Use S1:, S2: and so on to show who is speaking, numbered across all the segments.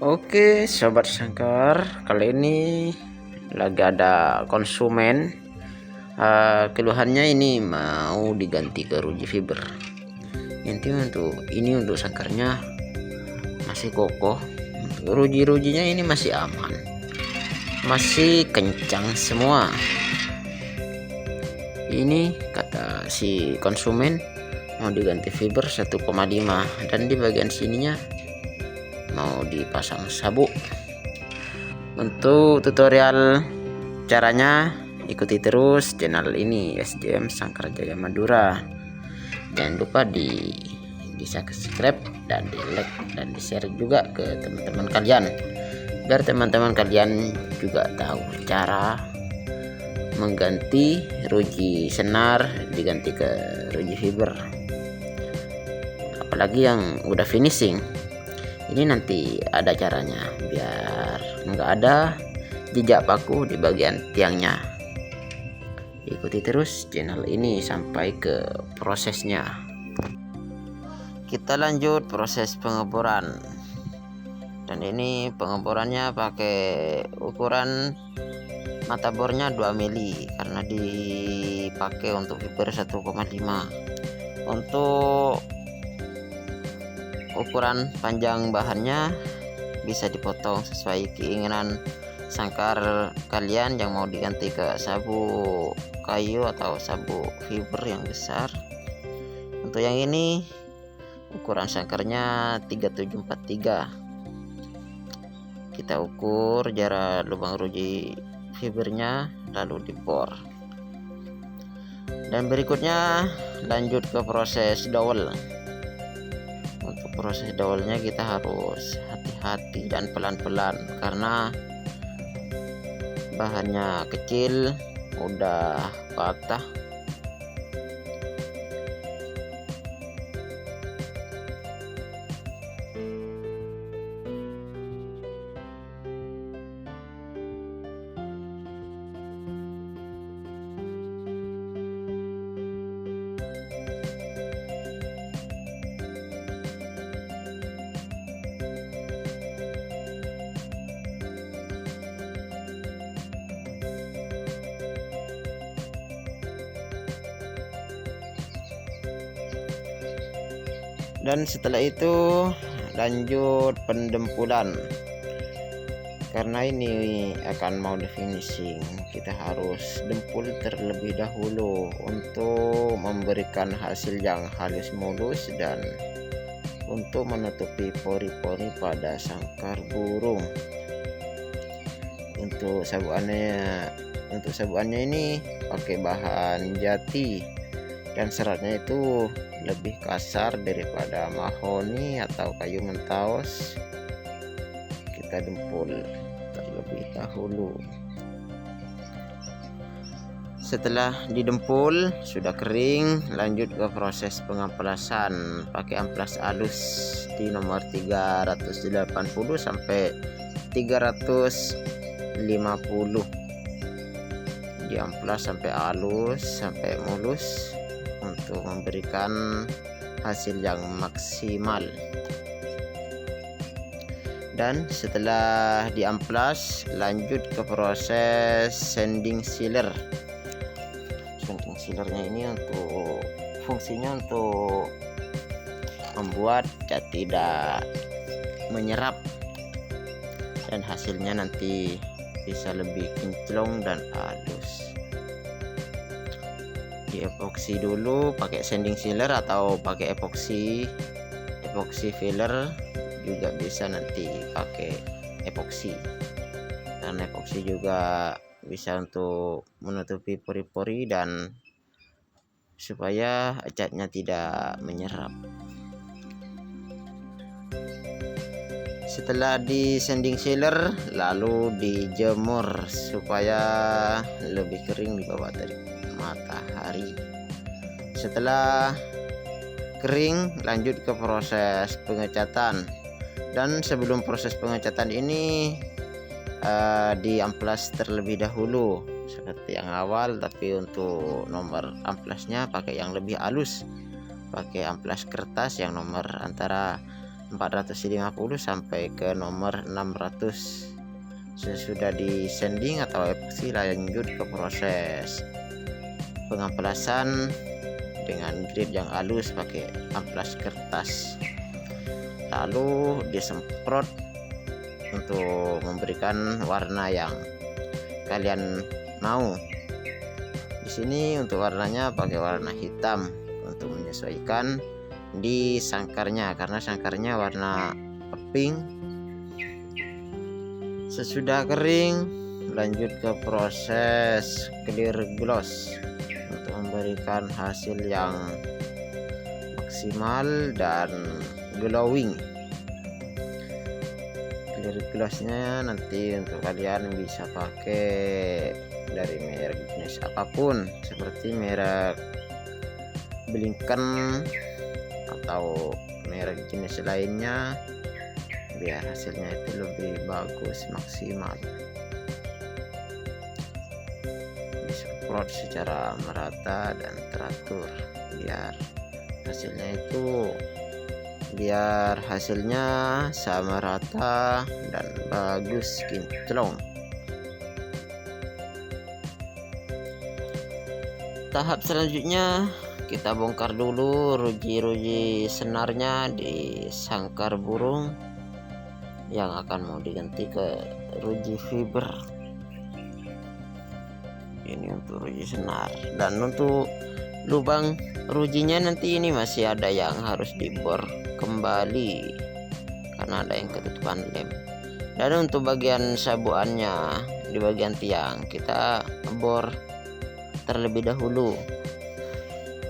S1: Oke, sobat sangkar, kali ini lagi ada konsumen keluhannya ini mau diganti ke ruji fiber. Intinya untuk sangkarnya masih kokoh, rujinya ini masih aman, masih kencang semua. Ini kata si konsumen mau diganti fiber 1,5, dan di bagian sininya mau dipasang sabuk. Untuk tutorial caranya ikuti terus channel ini, SJM Sangkar Jaya Madura. Jangan lupa di subscribe dan di like dan di share juga ke teman-teman kalian, biar teman-teman kalian juga tahu cara mengganti ruji senar diganti ke ruji fiber. Apalagi yang udah finishing, ini nanti ada caranya biar nggak ada jejak paku di bagian tiangnya. Ikuti terus channel ini sampai ke prosesnya. Kita lanjut proses pengeboran, dan ini pengeborannya pakai ukuran mata bornya 2 mili karena dipakai untuk fiber 1,5. Untuk ukuran panjang bahannya bisa dipotong sesuai keinginan sangkar kalian yang mau diganti ke sabuk kayu atau sabuk fiber yang besar. Untuk yang ini ukuran sangkarnya 3743. Kita ukur jarak lubang ruji fibernya lalu dibor. Dan berikutnya lanjut ke proses dowel. Untuk proses dowelnya kita harus hati-hati dan pelan-pelan karena bahannya kecil, udah patah. Dan setelah itu lanjut pendempulan. Karena ini akan mau di finishing, kita harus dempul terlebih dahulu untuk memberikan hasil yang halus mulus dan untuk menutupi pori-pori pada sangkar burung. Untuk sabuannya ini pakai bahan jati, dan seratnya itu lebih kasar daripada mahoni atau kayu mentaos. Kita dempul terlebih dahulu. Setelah didempul sudah kering, lanjut ke proses pengamplasan pakai amplas halus di nomor 380 sampai 350. Diamplas sampai halus sampai mulus untuk memberikan hasil yang maksimal. Dan setelah diamplas lanjut ke proses sanding sealer. Sanding sealernya ini untuk fungsinya untuk membuat cat tidak menyerap dan hasilnya nanti bisa lebih kinclong dan halus. Di epoksi dulu pakai sanding sealer atau pakai epoksi filler juga bisa, nanti pakai epoksi karena epoksi juga bisa untuk menutupi pori-pori dan supaya catnya tidak menyerap. Setelah di sanding sealer lalu dijemur supaya lebih kering di bawah dari matahari. Setelah kering lanjut ke proses pengecatan, dan sebelum proses pengecatan ini diamplas terlebih dahulu seperti yang awal, tapi untuk nomor amplasnya pakai yang lebih halus, pakai amplas kertas yang nomor antara 450 sampai ke nomor 600. Sesudah di sanding atau epoxy, lanjut ke proses pengamplasan dengan grit yang halus pakai amplas kertas, lalu disemprot untuk memberikan warna yang kalian mau. Di sini untuk warnanya pakai warna hitam untuk menyesuaikan di sangkarnya, karena sangkarnya warna pink. Sesudah kering, lanjut ke proses clear gloss untuk memberikan hasil yang maksimal dan glowing. Clear glossnya nanti untuk kalian bisa pakai dari merek jenis apapun, seperti merek Blinken atau merek jenis lainnya, biar hasilnya itu lebih bagus, maksimal. Disemprot secara merata dan teratur biar hasilnya sama rata dan bagus, kinclong. Tahap selanjutnya kita bongkar dulu ruji-ruji senarnya di sangkar burung yang akan mau diganti ke ruji fiber. Ini untuk ruji senar, dan untuk lubang rujinya nanti ini masih ada yang harus dibor kembali karena ada yang ketutupan lem. Dan untuk bagian sabuannya di bagian tiang kita bor terlebih dahulu,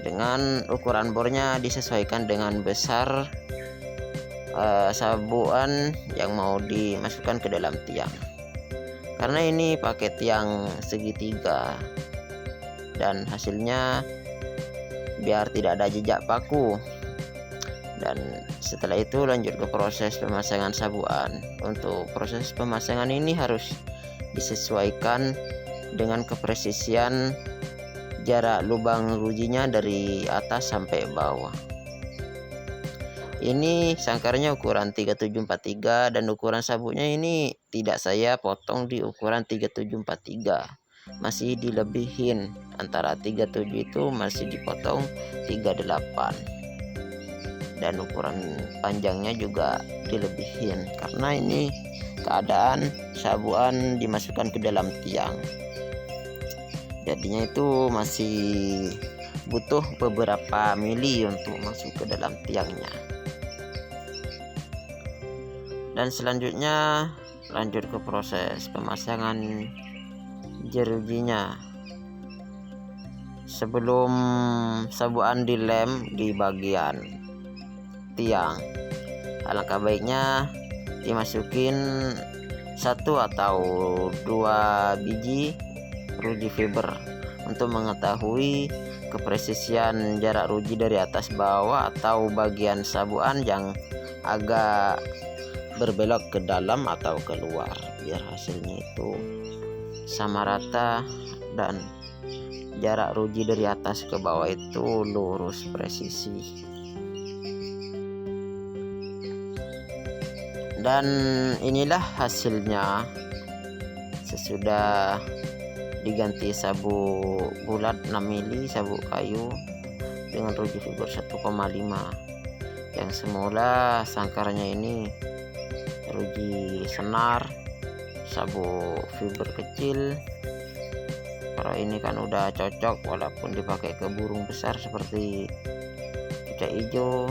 S1: dengan ukuran bornya disesuaikan dengan besar sabuan yang mau dimasukkan ke dalam tiang. Karena ini pakai tiang segitiga, dan hasilnya biar tidak ada jejak paku. Dan setelah itu lanjut ke proses pemasangan sabuan. Untuk proses pemasangan ini harus disesuaikan dengan kepresisian jarak lubang rujinya dari atas sampai bawah. Ini sangkarnya ukuran 3743 dan ukuran sabuknya ini tidak saya potong di ukuran 3743, masih dilebihin. Antara 37 itu masih dipotong 38, dan ukuran panjangnya juga dilebihin karena ini keadaan sabuan dimasukkan ke dalam tiang, jadinya itu masih butuh beberapa mili untuk masuk ke dalam tiangnya. Dan selanjutnya lanjut ke proses pemasangan jerujinya. Sebelum sabuan dilem di bagian tiang, alangkah baiknya dimasukin 1 atau 2 biji ruji fiber untuk mengetahui kepresisian jarak ruji dari atas bawah atau bagian sabuan yang agak berbelok ke dalam atau keluar, biar hasilnya itu sama rata dan jarak ruji dari atas ke bawah itu lurus presisi. Dan inilah hasilnya sesudah diganti sabuk bulat 6 mili, sabuk kayu dengan ruji fiber 1,5. Yang semula sangkarnya ini ruji senar, sabuk fiber kecil. Kalau ini kan udah cocok walaupun dipakai ke burung besar seperti cucak hijau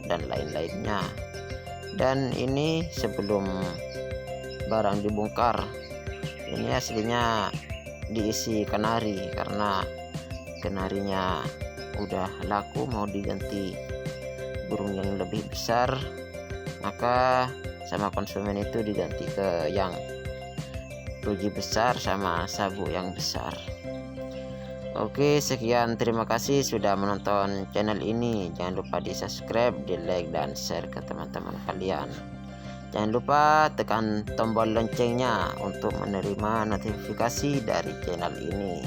S1: dan lain-lainnya. Dan ini sebelum barang dibongkar, ini aslinya diisi kenari, karena kenarinya udah laku mau diganti burung yang lebih besar, maka sama konsumen itu diganti ke yang ruji besar sama sabuk yang besar. Oke, sekian, terima kasih sudah menonton channel ini. Jangan lupa di subscribe, di like, dan share ke teman-teman kalian. Jangan lupa tekan tombol loncengnya untuk menerima notifikasi dari channel ini.